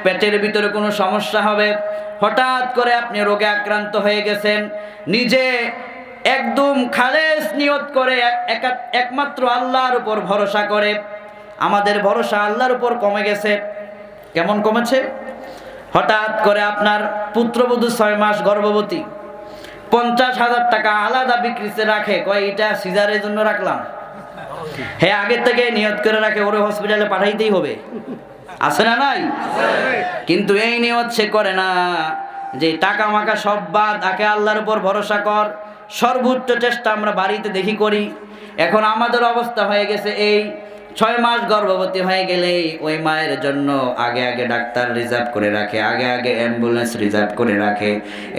পেটের ভিতরে কোনো সমস্যা হবে, হঠাৎ করে আপনি রোগে আক্রান্ত হয়ে গেছেন, নিজে একদম খালেস নিয়ত করে একমাত্র আল্লাহর উপর ভরসা করে, আমাদের ভরসা আল্লাহর উপর কমে গেছে। কেমন কমেছে? হঠাৎ করে আপনার পুত্রবধূ 6 মাস গর্ভবতী, 50,000 টাকা আলাদা বিক্রিতে রাখে, কয় এটা সিজারের জন্য রাখলাম। হ্যাঁ, আগের থেকে নিয়ত করে রাখে ওরে হসপিটালে পাঠাইতেই হবে, আছে না নাই? কিন্তু এই নিয়ত সে করে না যে টাকা মাকা সব বাদ, আগে আল্লাহর উপর ভরসা কর। সর্বোচ্চ চেষ্টা আমরা বাড়িতে দেখি করি। এখন আমাদের অবস্থা হয়ে গেছে এই 6 মাস গর্ভবতী হয়ে গেলেই ওই মায়ের জন্য আগে আগে ডাক্তার রিজার্ভ করে রাখে, আগে আগে অ্যাম্বুলেন্স রিজার্ভ করে রাখে।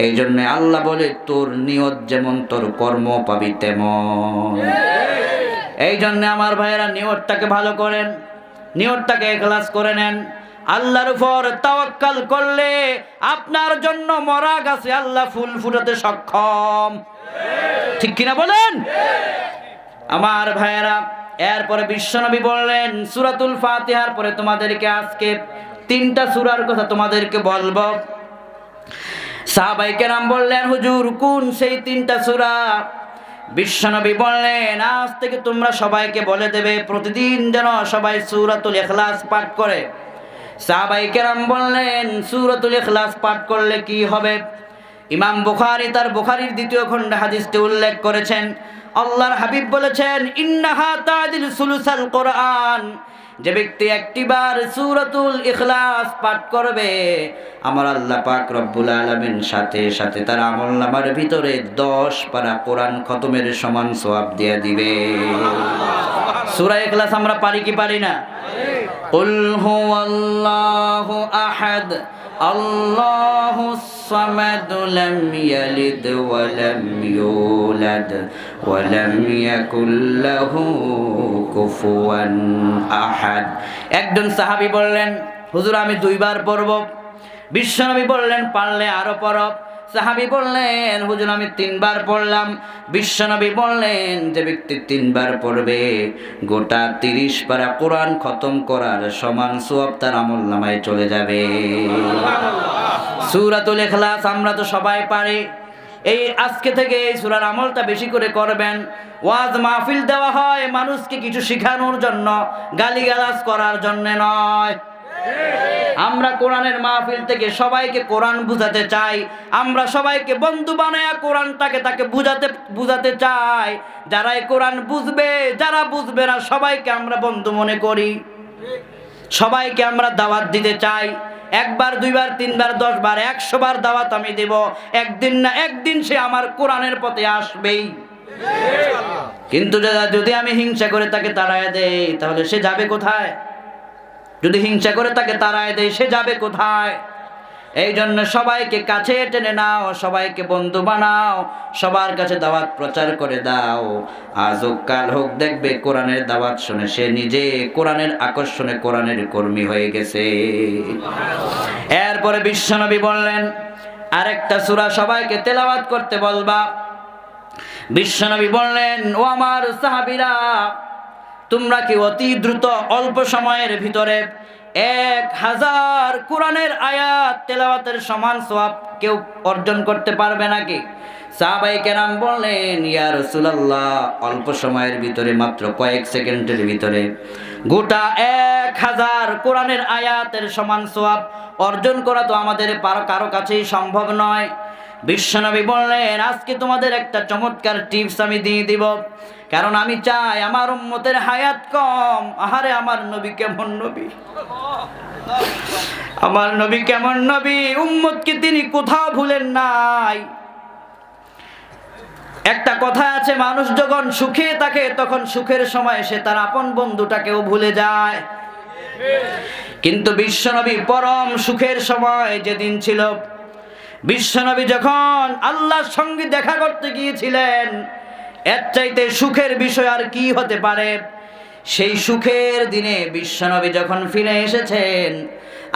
এই জন্য আল্লাহ বলে তোর নিয়ত যেমন তোর কর্ম পাবি তেমন। এই জন্য আমার ভাইয়েরা নিয়তটাকে ভালো করেন, নিয়তটাকে ইখলাস করে নেন। আল্লাহর উপর তাওয়াক্কাল করলে আপনার জন্য মরা গাছে আল্লাহ ফুল ফুটাতে সক্ষম, ঠিক কিনা বলেন? আমার ভাইয়েরা, এরপরে বিশ্বনবী বললেন সূরাতুল ফাতিহার পরে তোমাদেরকে আজকে 3টা সূরার কথা তোমাদেরকে বলবো। সাহাবায়ে কেরাম বললেন হুজুর কোন সেই 3টা সূরা? বিশ্বনবী বললেন আজ থেকে তোমরা সবাইকে বলে দেবে প্রতিদিন যেন সবাই সূরাতুল ইখলাস পাঠ করে। সাহাবায়ে কেরাম বললেন সূরাতুল ইখলাস পাঠ করলে কি হবে? ইমাম বুখারী তার বুখারীর 2য় খণ্ডে হাদিসটি উল্লেখ করেছেন। আল্লাহর হাবিব বলেছেন ইন্নাহা তাদিল সুলুসাল কোরআন, যে ব্যক্তি একটিবার সূরাতুল ইখলাস পাঠ করবে আমার আল্লাহ পাক রব্বুল আলামিন সাথে সাথে তার আমলনামার ভিতরে 10 পারা কোরআন খতমের সমান সওয়াব দিয়ে দিবে। সূরা ইখলাস আমরা পারি কি পারি না? কুল হুয়াল্লাহু আহাদ আল্লাহুস সামাদ লাম ইয়ালিদ ওয়া লাম ইউলাদ ওয়া লাম ইয়াকুল লাহু কুফুয়ান আহাদ। একজন সাহাবী বললেন হুজুর আমি 2 বার পড়ব। বিশ্বনবী বললেন পারলে আরো পড়ো। সাহাবী বললেন হুজুর আমি 3 বার পড়লাম। বিশ্বনবী বললেন যে ব্যক্তি 3 বার পড়বে গোটা 30 পারা কোরআন খতম করার সমান সওয়াব তার আমলনামায় চলে যাবে। সূরাতুল ইখলাস আমরা তো সবাই পারি। এই আজকে থেকে এই সূরার আমলটা বেশি করে করবেন। ওয়াজ মাহফিল দেওয়া হয় মানুষকে কিছু শেখানোর জন্য, গালিগালাজ করার জন্য নয়। আমরা কোরআনের মাহফিল থেকে সবাইকে কোরআন বুঝাতে চাই। আমরা সবাইকে বন্ধু বানায়া কোরআনটাকে তাকে বুঝাতে চাই। যারা এই কোরআন বুঝবে, যারা বুঝবে না সবাইকে আমরা বন্ধু মনে করি, সবাইকে আমরা দাওয়াত দিতে চাই। 1 বার 2 বার 3 বার 10 বার 100 বার দাওয়াত আমি দেব, একদিন না একদিন সে আমার কোরআনের পথে আসবেই। কিন্তু যদি আমি হিংসা করে তাকে তাড়ায় দেই তাহলে সে যাবে কোথায়? যদি হিংসা করে তাকে তাড়ায় দেয় সে যাবে কোথায়? এই জন্য সবাইকে কাছে টেনে নাও, সবাইকে বন্ধু বানাও, সবার কাছে দাওয়াত প্রচার করে দাও। আজ হোক কাল হোক দেখবে কোরআনের দাওয়াত শুনে সে নিজে কোরআনের আকর্ষণে কোরআনের কর্মী হয়ে গেছে। এরপরে বিশ্বনবী বললেন আরেকটা সূরা সবাইকে তেলাওয়াত করতে বলবা। বিশ্বনবী বললেন ও আমার সাহাবীরা তোমরা কি অতি দ্রুত অল্প সময়ের ভিতরে 1000 কোরআনের আয়াত তেলাওয়াতের সমান সওয়াব কেউ অর্জন করতে পারবে নাকি? সাহাবায়ে কেরাম বললেন ইয়া রাসূলুল্লাহ অল্প সময়ের ভিতরে মাত্র কয়েক সেকেন্ডের ভিতরে গোটা 1000 কোরআনের আয়াতের সমান সওয়াব অর্জন করা তো আমাদের কারো কাছেই সম্ভব নয়। বিশ্বনবী বললেন আজকে তোমাদের একটা চমৎকার টিপস আমি দিয়ে দিব, কারণ আমি চাই আমার উম্মতের হায়াত কম। আহারে আমার নবী কেমন নবী, আমার নবী কেমন নবী, উম্মতকে তিনি কোথাও ভুলেন নাই। একটা কথা আছে মানুষ যখন সুখে থাকে তখন সুখের সময় সে তার আপন বন্ধুটাকেও ভুলে যায়। কিন্তু বিশ্বনবী পরম সুখের সময় যেদিন ছিল, বিশ্বনবী যখন আল্লাহর সঙ্গে দেখা করতে গিয়েছিলেন, এর চাইতে সুখের বিষয় আর কি হতে পারে? সেই সুখের দিনে বিশ্বনবী যখন ফিরে এসেছেন,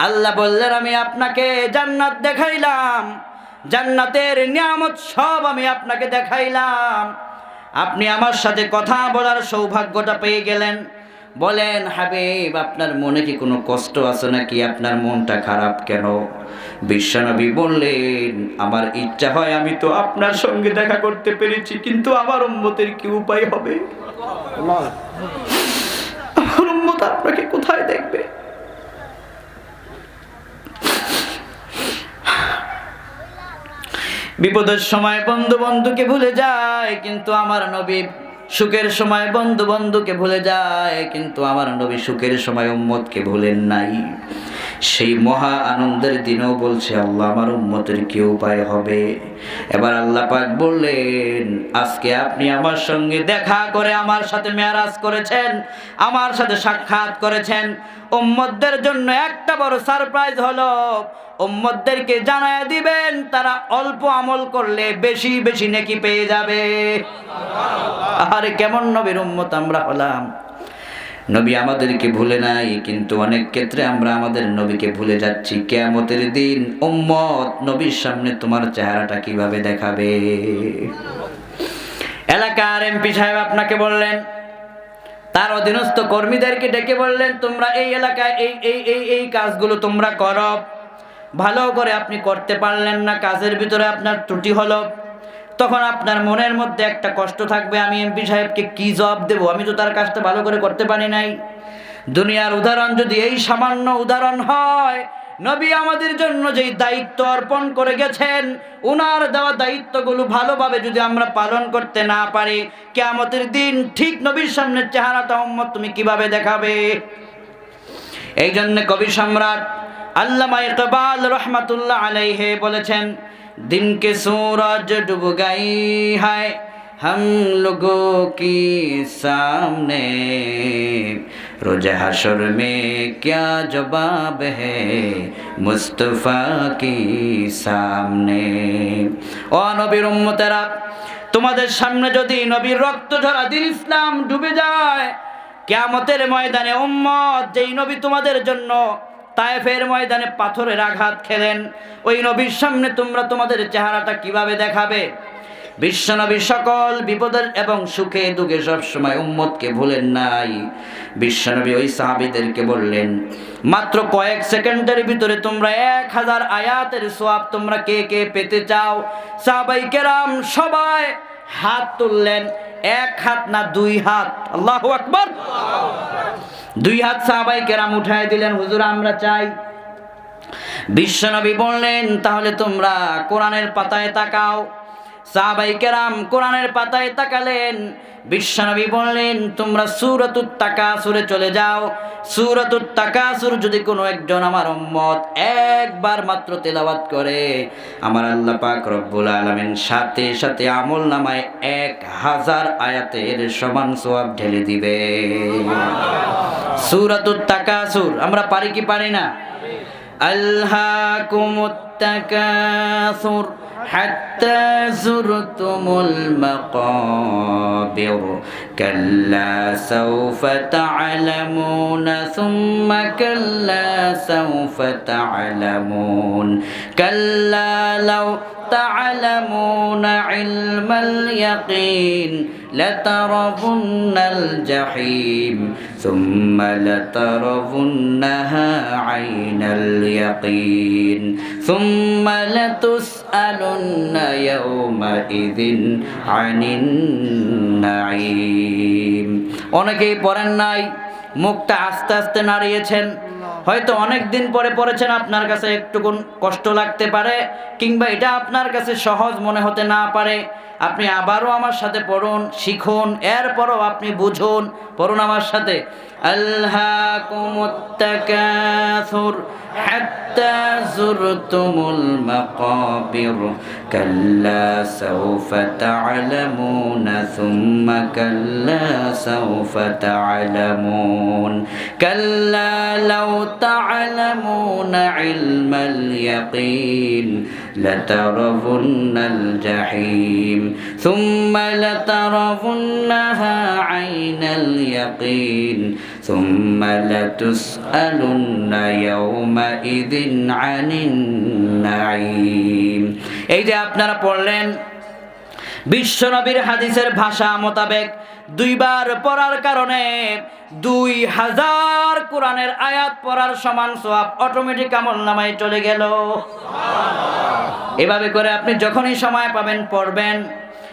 আল্লাহ বললেন আমি আপনাকে জান্নাত দেখাইলাম, জান্নাতের নিয়ামত সব আমি আপনাকে দেখাইলাম, আপনি আমার সাথে কথা বলার সৌভাগ্যটা পেয়ে গেলেন। বলেন হাবিব, আপনার মনে কি কোনো কষ্ট আছে নাকি? আপনার মনটা খারাপ কেন? বিশ্বনবী বললেন, আমার ইচ্ছা হয় আমি তো আপনার সঙ্গে দেখা করতে পেরেছি, কিন্তু আমার উম্মতের কি উপায় হবে? আমার উম্মত আপনাকে কোথায় দেখবে? বিপদের সময় বন্ধু বন্ধুকে ভুলে যায়, কিন্তু আমার নবী সুখের সময় বন্ধু বন্ধুকে ভুলে যায়, কিন্তু আমার নবী সুখের সময় উম্মতকে ভুলেন নাই। সেই মহা আনন্দের দিনও বলছে, আল্লাহ আমার উম্মতের কি উপায় হবে? এবার আল্লাহ পাক বললেন, আজকে আপনি আমার সঙ্গে দেখা করে আমার সাথে মেরাজ করেছেন, আমার সাথে সাক্ষাৎ করেছেন। উম্মতদের জন্য একটা বড় সারপ্রাইজ হলো, উম্মতদেরকে জানায় দিবেন তারা অল্প আমল করলে বেশি বেশি নেকি পেয়ে যাবে। আরে কেমন নবীর উম্মত আমরা হলাম! নবী আমাদেরকে ভুলে নাই, কিন্তু অনেক ক্ষেত্রে আমরা আমাদের নবীকে ভুলে যাচ্ছি। কিয়ামতের দিন উম্মত নবীর সামনে তোমার চেহারাটা কিভাবে দেখাবে? এলাকার এমপি সাহেব আপনাকে বললেন, তার অধীনস্থ কর্মীদেরকে ডেকে বললেন, তোমরা এই এলাকায় এই এই এই এই কাজগুলো তোমরা করো। ভালো করে আপনি করতে পারলেন না, কাজের ভিতরে আপনার ত্রুটি হলো, তখন আপনার মনের মধ্যে একটা কষ্ট থাকবে, আমি এমপি সাহেবকে কি জবাব দেব? আমি তো তার কাজটা ভালো করে করতে পারি নাই। দুনিয়ার উদাহরণ যদি এই সামান্য উদাহরণ হয়, নবী আমাদের জন্য যেই দায়িত্ব অর্পণ করে গেছেন, উনার দেওয়া দায়িত্বগুলো ভালোভাবে যদি আমরা পালন করতে না পারি, কিয়ামতের দিন ঠিক নবীর সামনে চেহারাটা উম্মত তুমি কিভাবে দেখাবে? এই জন্য কবি সম্রাট আল্লামা ইকবাল রহমাতুল্লাহ আলাইহি বলেছেন, दिन के सूरज डूब गई है हम लोगों की सामने, रोज हशर में क्या जवाब है मुस्तफा की सामने। ও নবীর উম্মতেরা, তোমাদের সামনে যদি নবীর রক্ত ঝরা দ্বীন ইসলাম ডুবে যায়, কিয়ামতের ময়দানে উম্মত যেই নবী তোমাদের জন্য তায়েফের ময়দানে পাথরের আঘাত খেলেন, ওই নবীর সামনে তোমরা তোমাদের চেহারাটা কিভাবে দেখাবে? বিশ্বনবী সকল বিপদের এবং সুখে দুঃখে সবসময় উম্মতকে ভুলেন নাই। বিশ্বনবী ওই সাহাবীদেরকে বললেন, মাত্র কয়েক সেকেন্ডের ভিতরে তোমরা 1000 আয়াতের সওয়াব তোমরা কে কে পেতে চাও? সাহাবায়ে কেরাম সবাই হাত তুললেন, এক হাত না দুই হাত। আল্লাহু আকবার! দুই হাত সাহাবায়ে কেরাম উঠায় দিলেন, হুজুর আমরা চাই। বিশ্বনবী বললেন, তাহলে তোমরা কোরআনের পাতায় তাকাও। সাহাবায়ে কেরাম কোরআনের পাতায় তাকালেন। বিশ্বনবী বললেন, তোমরা সূরাতুত তাকাসুরে চলে যাও। সূরাতুত তাকাসুর যদি কোনো একজন আমার উম্মত একবার মাত্র তেলাওয়াত করে, আমার আল্লাহ পাক রব্বুল আলামিন সাথে সাথে আমলনামায় 1000 আয়াতের সমান সওয়াব ঢেলে দিবে। সূরাতুত তাকাসুর আমরা পারি কি পারি না? আলহাকুমুত তাকাসুর হাত্তা যুরতুমুল মাকাবির কাল্লা সাওফা তা'লামুনা সুম্মা কাল্লা সাওফা তা'লামুন কাল্লা লাউ تعلمون علم اليقين لترون الجحيم ثم لترونها عين اليقين ثم لتسألن يومئذ عن النعيم। অনেকেই পড়েন নাই, মুখটা আস্তে আস্তে নাড়িয়েছেন, হয়তো অনেক দিন পরে পড়েছেন, আপনার কাছে একটু কষ্ট লাগতে পারে, কিংবা এটা আপনার কাছে সহজ মনে হতে না পারে। আপনি আবারও আমার সাথে পড়ুন, শিখুন, এরপরও আপনি বুঝুন। পড়ুন আমার সাথে, আলহাকুমুত তাকাসুর হাত্তা যুরতুমুল মাকাবির কাল্লা সাওফা তা'লামুনা সুম্মা কাল্লা সাওফা তা'লামুন কাল্লা লাউ তা'লামুনা ইলমাল ইয়াকিন লাতারাউন্নাল জাহিম সুম্মা লাতারাউন্নাহা আইনাল ইয়াকিন সুম্মা লাতুসআলুন্না ইয়াওমাইযিন আনিন নাঈম। এই যে আপনারা পড়লেন, বিশ্বনবীর হাদিসের ভাষা মোতাবেক দুইবার পড়ার কারণে 2000 কোরআনের আয়াত পড়ার সমান সওয়াব অটোমেটিক আমলনামায় চলে গেল। এভাবে করে আপনি যখনই সময় পাবেন পড়বেন।